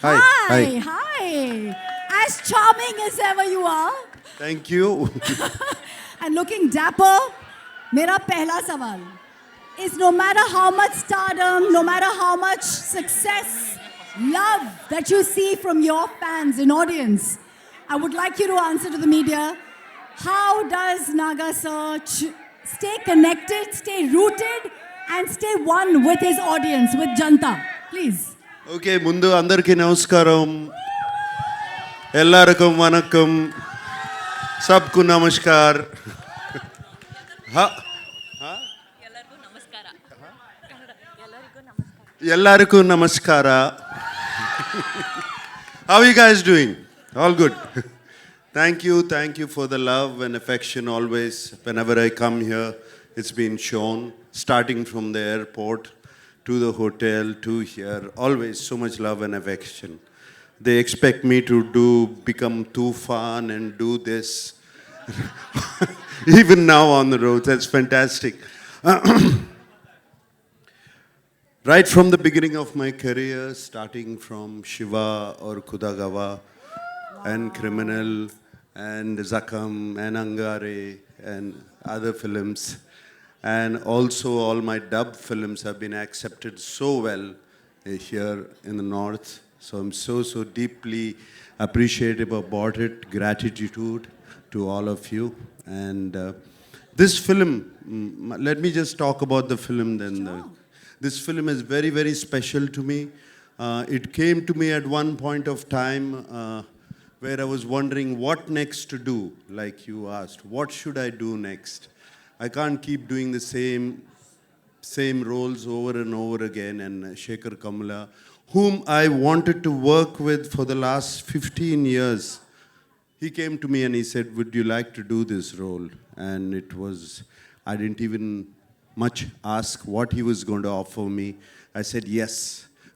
Hi, hi. Hi, hi. As charming as ever you are Thank you. and looking dapper, मेरा पहला सवाल is no matter how much stardom, no matter how much success, love that you see from your fans and audience, I would like you to answer to the media. How does Naga sir stay connected, stay rooted, and stay one with his audience, with Janta? Please. Okay ముందు అందరికీ నమస్కారం ఎల్లారకం వనక్కం సబ్కు నమస్కార్ ఎల్లారకూ నమస్కార How are you guys doing? All good. Thank you for the love and affection always. Whenever I come here, it's been shown, starting from the airport to the hotel to here. Always so much love and affection. They expect me to become too fun and do this. Even now on the road, that's fantastic. Right from the beginning of my career, starting from Shiva or Kudagawa and Criminal and Zakam and Angare and other films. And also all my dub films have been accepted so well here in the North. So I'm so deeply appreciative about it. Gratitude to all of you. And this film, let me just talk about the film then. This film is very special to me. It came to me at one point of time where I was wondering what next to do, like you asked. What should I do next? I can't keep doing the same roles over and over again. And Shekhar Kamala, whom I wanted to work with for the last 15 years, he came to me and he said, "Would you like to do this role?" And it was, I didn't even much ask what he was going to offer me. I said yes,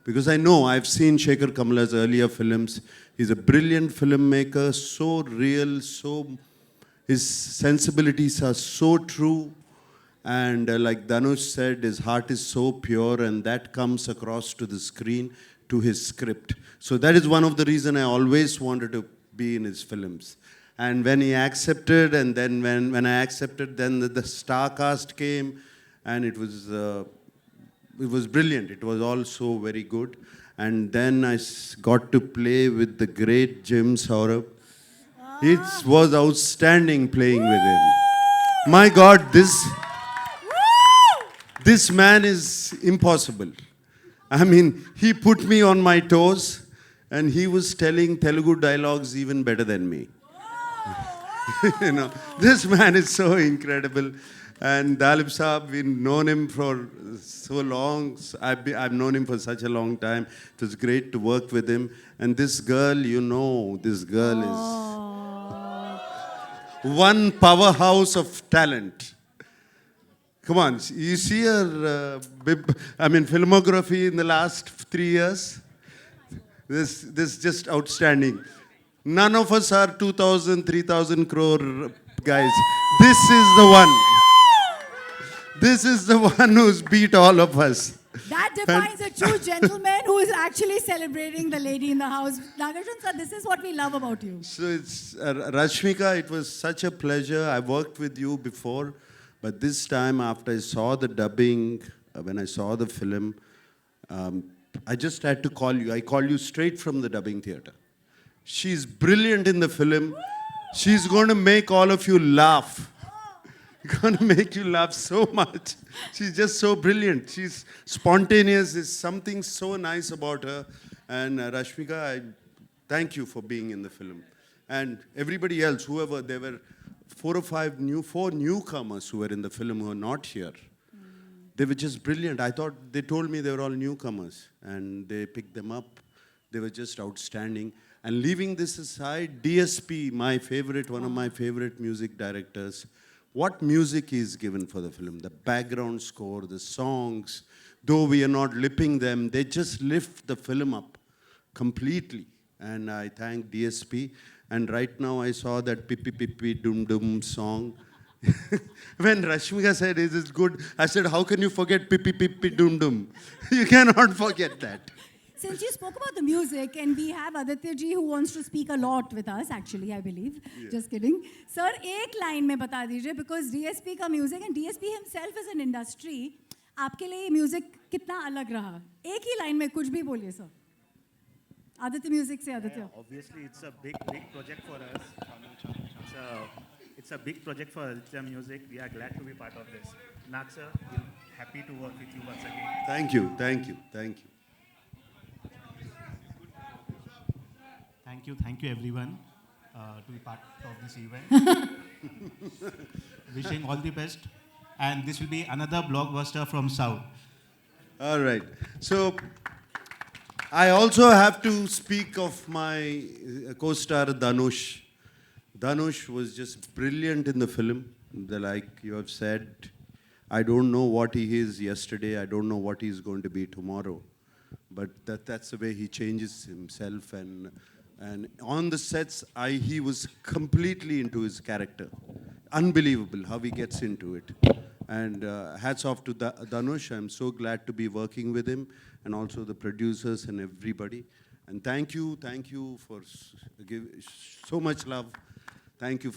because I know I've seen Shekhar Kamala's earlier films. He's a brilliant filmmaker, so real, his sensibilities are so true. And like Dhanush said, his heart is so pure, and that comes across to the screen, to his script. So that is one of the reasons I always wanted to be in his films. And when he accepted, and then when I accepted, then the star cast came, and it was brilliant. It was all so very good. And then I got to play with the great Jim Saurabh. It was outstanding playing with him. My God, this man is impossible. I mean, he put me on my toes, and he was telling Telugu dialogues even better than me. You know, this man is so incredible. And Dalip Saab, we've known him for so long. I've known him for such a long time. It was great to work with him. And this girl, this girl is one powerhouse of talent. Come on, you see her, filmography in the last 3 years? This just outstanding. None of us are 2,000, 3,000 crore guys. This is the one. This is the one who's beat all of us. That defines a true gentleman who is actually celebrating the lady in the house. Nagarjun sir, this is what we love about you. So it's Rashmika, it was such a pleasure. I worked with you before, but this time after I saw the dubbing, when I saw the film, I just had to call you. I called you straight from the dubbing theater. She's brilliant in the film. She's going to make all of you laugh. Going to make you laugh so much. She's just so brilliant. She's spontaneous. There's something so nice about her. And Rashmika, I thank you for being in the film. And everybody else, whoever, there were 4 newcomers who were in the film who are not here. They were just brilliant. I thought they told me they were all newcomers, and they picked them up. They were just outstanding. And leaving this aside, DSP, one of my favorite music directors. What music is given for the film, the background score, the songs, though we are not lipping them, they just lift the film up completely. And I thank DSP. And right now I saw that Pippi Pippi Dum Dum song. When Rashmika said, "Is this good?" I said, "How can you forget Pippi Pippi Dum Dum?" You cannot forget that. Since you spoke about the music, and we have Aditya ji who wants to speak a lot with us, actually, I believe. Just kidding. Sir, एक line में बता दीजिए, because DSP का music and DSP himself is an industry. आपके लिए music कितना अलग रहा? एक ही line में कुछ भी बोलिए sir. Aditya Music से Aditya. Obviously, it's a big project for us. It's a big project for Aditya Music. We are glad to be part of this. Nag sir, we're happy to work with you once again. Thank you, thank you, thank you. Thank you everyone to be part of this event. Wishing all the best. And this will be another blockbuster from South. All right. So I also have to speak of my co-star Dhanush. Dhanush was just brilliant in the film. Like you have said, I don't know what he is yesterday. I don't know what he's going to be tomorrow. But that's the way he changes himself. And on the sets, he was completely into his character. Unbelievable how he gets into it. And hats off to Dhanush. I'm so glad to be working with him, and also the producers and everybody. And thank you for giving so much love. Thank you.